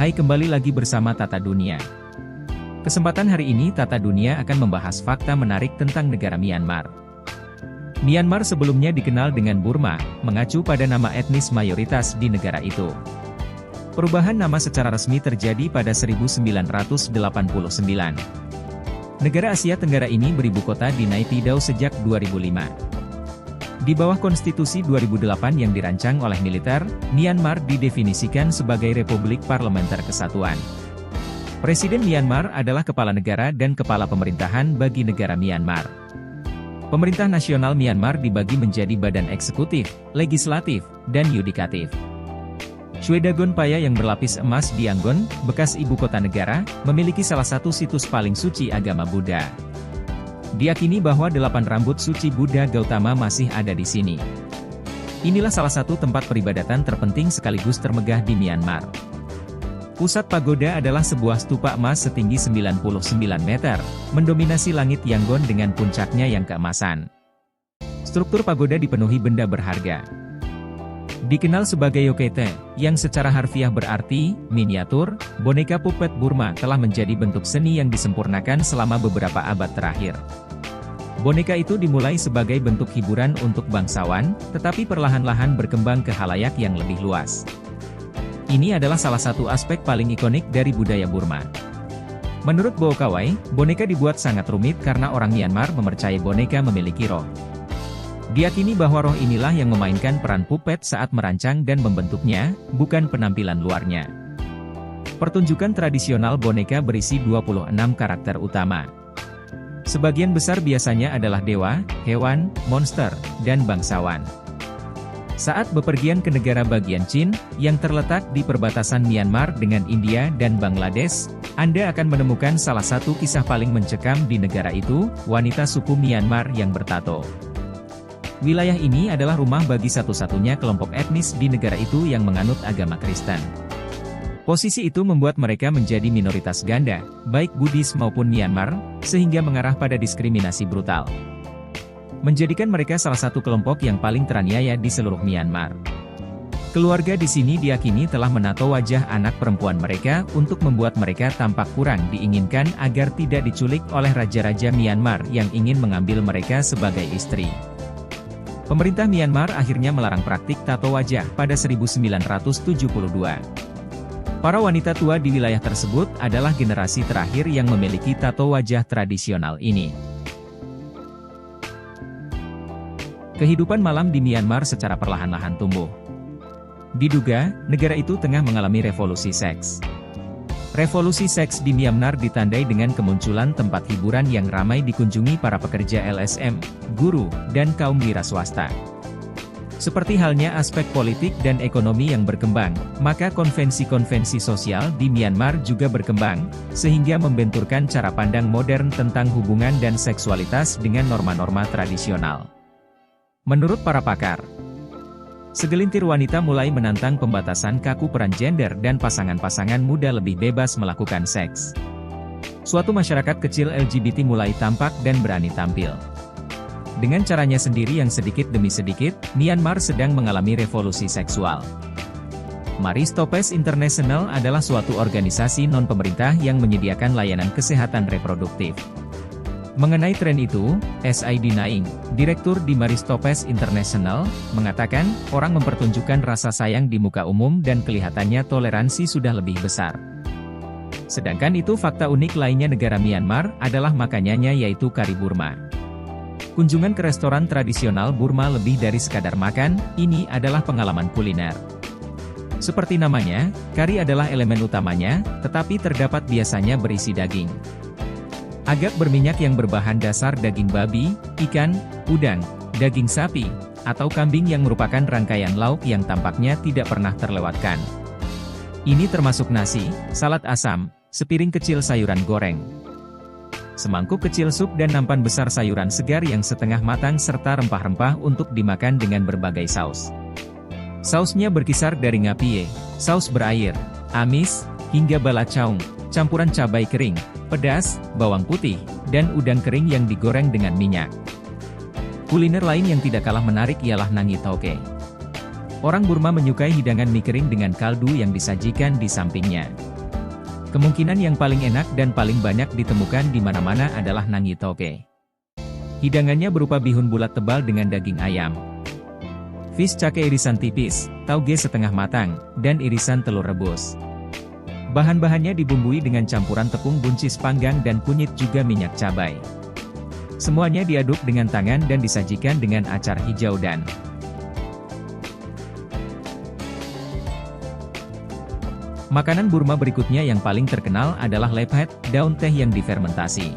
Hai, kembali lagi bersama Tata Dunia. Kesempatan hari ini Tata Dunia akan membahas fakta menarik tentang negara Myanmar. Myanmar sebelumnya dikenal dengan Burma, mengacu pada nama etnis mayoritas di negara itu. Perubahan nama secara resmi terjadi pada 1989. Negara Asia Tenggara ini beribu kota di Naypyidaw sejak 2005. Di bawah konstitusi 2008 yang dirancang oleh militer, Myanmar didefinisikan sebagai Republik Parlementer Kesatuan. Presiden Myanmar adalah kepala negara dan kepala pemerintahan bagi negara Myanmar. Pemerintah nasional Myanmar dibagi menjadi badan eksekutif, legislatif, dan yudikatif. Shwe Dagon Paya yang berlapis emas di Yangon, bekas ibu kota negara, memiliki salah satu situs paling suci agama Buddha. Diakini bahwa 8 rambut suci Buddha Gautama masih ada di sini. Inilah salah satu tempat peribadatan terpenting sekaligus termegah di Myanmar. Pusat pagoda adalah sebuah stupa emas setinggi 99 meter, mendominasi langit Yangon dengan puncaknya yang keemasan. Struktur pagoda dipenuhi benda berharga. Dikenal sebagai Yokete, yang secara harfiah berarti miniatur, boneka puppet Burma telah menjadi bentuk seni yang disempurnakan selama beberapa abad terakhir. Boneka itu dimulai sebagai bentuk hiburan untuk bangsawan, tetapi perlahan-lahan berkembang ke khalayak yang lebih luas. Ini adalah salah satu aspek paling ikonik dari budaya Burma. Menurut Bo Kawai, boneka dibuat sangat rumit karena orang Myanmar mempercayai boneka memiliki roh. Diakini bahwa roh inilah yang memainkan peran puppet saat merancang dan membentuknya, bukan penampilan luarnya. Pertunjukan tradisional boneka berisi 26 karakter utama. Sebagian besar biasanya adalah dewa, hewan, monster, dan bangsawan. Saat bepergian ke negara bagian Chin, yang terletak di perbatasan Myanmar dengan India dan Bangladesh, Anda akan menemukan salah satu kisah paling mencekam di negara itu, wanita suku Myanmar yang bertato. Wilayah ini adalah rumah bagi satu-satunya kelompok etnis di negara itu yang menganut agama Kristen. Posisi itu membuat mereka menjadi minoritas ganda, baik Buddhis maupun Myanmar, sehingga mengarah pada diskriminasi brutal. Menjadikan mereka salah satu kelompok yang paling teraniaya di seluruh Myanmar. Keluarga di sini diakini telah menato wajah anak perempuan mereka untuk membuat mereka tampak kurang diinginkan agar tidak diculik oleh raja-raja Myanmar yang ingin mengambil mereka sebagai istri. Pemerintah Myanmar akhirnya melarang praktik tato wajah pada 1972. Para wanita tua di wilayah tersebut adalah generasi terakhir yang memiliki tato wajah tradisional ini. Kehidupan malam di Myanmar secara perlahan-lahan tumbuh. Diduga, negara itu tengah mengalami revolusi seks. Revolusi seks di Myanmar ditandai dengan kemunculan tempat hiburan yang ramai dikunjungi para pekerja LSM, guru, dan kaum wira swasta. Seperti halnya aspek politik dan ekonomi yang berkembang, maka konvensi-konvensi sosial di Myanmar juga berkembang, sehingga membenturkan cara pandang modern tentang hubungan dan seksualitas dengan norma-norma tradisional. Menurut para pakar, segelintir wanita mulai menantang pembatasan kaku peran gender dan pasangan-pasangan muda lebih bebas melakukan seks. Suatu masyarakat kecil LGBT mulai tampak dan berani tampil. Dengan caranya sendiri yang sedikit demi sedikit, Myanmar sedang mengalami revolusi seksual. Marie Stopes International adalah suatu organisasi non-pemerintah yang menyediakan layanan kesehatan reproduktif. Mengenai tren itu, S.I.D. Naing, direktur di Marie Stopes International, mengatakan, orang mempertunjukkan rasa sayang di muka umum dan kelihatannya toleransi sudah lebih besar. Sedangkan itu fakta unik lainnya negara Myanmar adalah makanannya yaitu kari Burma. Kunjungan ke restoran tradisional Burma lebih dari sekadar makan, ini adalah pengalaman kuliner. Seperti namanya, kari adalah elemen utamanya, tetapi terdapat biasanya berisi daging. Agak berminyak yang berbahan dasar daging babi, ikan, udang, daging sapi, atau kambing yang merupakan rangkaian lauk yang tampaknya tidak pernah terlewatkan. Ini termasuk nasi, salad asam, sepiring kecil sayuran goreng, semangkuk kecil sup dan nampan besar sayuran segar yang setengah matang serta rempah-rempah untuk dimakan dengan berbagai saus. Sausnya berkisar dari ngapie, saus berair, amis, hingga balacaung, campuran cabai kering, pedas, bawang putih, dan udang kering yang digoreng dengan minyak. Kuliner lain yang tidak kalah menarik ialah nangi tauke. Orang Burma menyukai hidangan mie kering dengan kaldu yang disajikan di sampingnya. Kemungkinan yang paling enak dan paling banyak ditemukan di mana-mana adalah Nangi Toge. Hidangannya berupa bihun bulat tebal dengan daging ayam, fish cake irisan tipis, tauge setengah matang, dan irisan telur rebus. Bahan-bahannya dibumbui dengan campuran tepung buncis panggang dan kunyit juga minyak cabai. Semuanya diaduk dengan tangan dan disajikan dengan acar hijau dan makanan Burma berikutnya yang paling terkenal adalah lephet, daun teh yang difermentasi.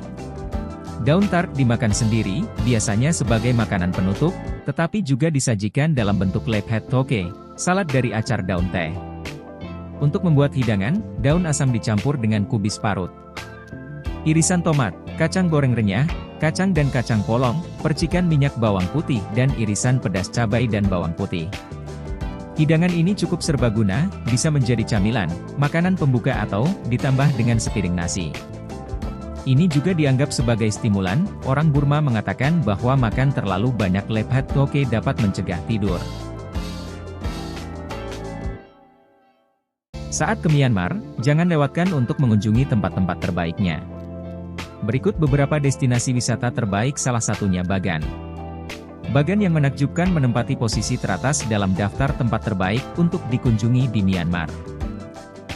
Daun tart dimakan sendiri, biasanya sebagai makanan penutup, tetapi juga disajikan dalam bentuk lephet toge, salad dari acar daun teh. Untuk membuat hidangan, daun asam dicampur dengan kubis parut, irisan tomat, kacang goreng renyah, kacang dan kacang polong, percikan minyak bawang putih dan irisan pedas cabai dan bawang putih. Hidangan ini cukup serbaguna, bisa menjadi camilan, makanan pembuka atau ditambah dengan sepiring nasi. Ini juga dianggap sebagai stimulan. Orang Burma mengatakan bahwa makan terlalu banyak lephet toge dapat mencegah tidur. Saat ke Myanmar, jangan lewatkan untuk mengunjungi tempat-tempat terbaiknya. Berikut beberapa destinasi wisata terbaik, salah satunya Bagan. Bagan yang menakjubkan menempati posisi teratas dalam daftar tempat terbaik untuk dikunjungi di Myanmar.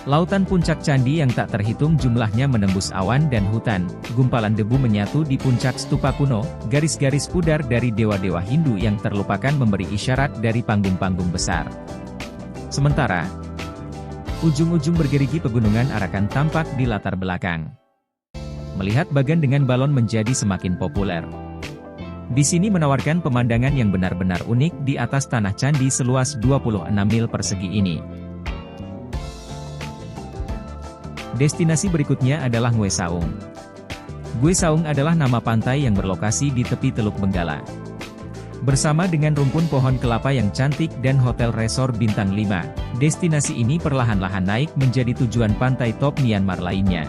Lautan puncak candi yang tak terhitung jumlahnya menembus awan dan hutan, gumpalan debu menyatu di puncak stupa kuno, garis-garis pudar dari dewa-dewa Hindu yang terlupakan memberi isyarat dari panggung-panggung besar. Sementara, ujung-ujung bergerigi pegunungan Arakan tampak di latar belakang. Melihat Bagan dengan balon menjadi semakin populer. Di sini menawarkan pemandangan yang benar-benar unik di atas tanah candi seluas 26 mil persegi ini. Destinasi berikutnya adalah Nguye Saung. Nguye Saung adalah nama pantai yang berlokasi di tepi Teluk Benggala. Bersama dengan rumpun pohon kelapa yang cantik dan hotel resort bintang 5, destinasi ini perlahan-lahan naik menjadi tujuan pantai top Myanmar lainnya.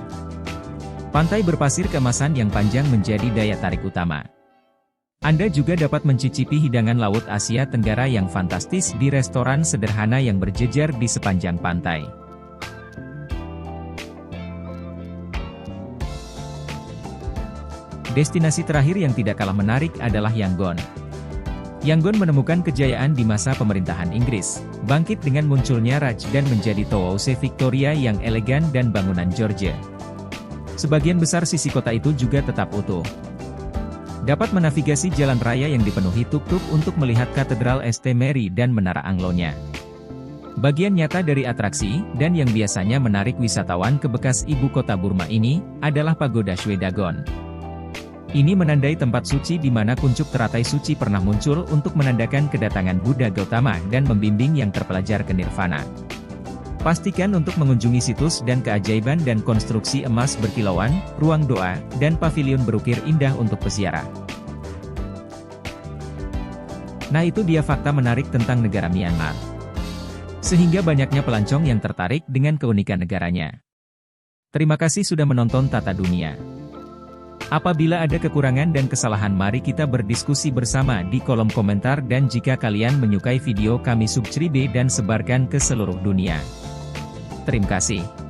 Pantai berpasir keemasan yang panjang menjadi daya tarik utama. Anda juga dapat mencicipi hidangan laut Asia Tenggara yang fantastis di restoran sederhana yang berjejer di sepanjang pantai. Destinasi terakhir yang tidak kalah menarik adalah Yangon. Yangon menemukan kejayaan di masa pemerintahan Inggris, bangkit dengan munculnya Raj dan menjadi Townhouse Victoria yang elegan dan bangunan Georgia. Sebagian besar sisi kota itu juga tetap utuh. Dapat menavigasi jalan raya yang dipenuhi tuk-tuk untuk melihat Katedral St. Mary dan Menara Anglo-nya. Bagian nyata dari atraksi, dan yang biasanya menarik wisatawan ke bekas ibu kota Burma ini, adalah Pagoda Shwe Dagon. Ini menandai tempat suci di mana kuncup teratai suci pernah muncul untuk menandakan kedatangan Buddha Gautama dan membimbing yang terpelajar ke nirvana. Pastikan untuk mengunjungi situs dan keajaiban dan konstruksi emas berkilauan, ruang doa, dan pavilion berukir indah untuk peziarah. Nah, itu dia fakta menarik tentang negara Myanmar. Sehingga banyaknya pelancong yang tertarik dengan keunikan negaranya. Terima kasih sudah menonton Tata Dunia. Apabila ada kekurangan dan kesalahan, mari kita berdiskusi bersama di kolom komentar, dan jika kalian menyukai video kami subscribe dan sebarkan ke seluruh dunia. Terima kasih.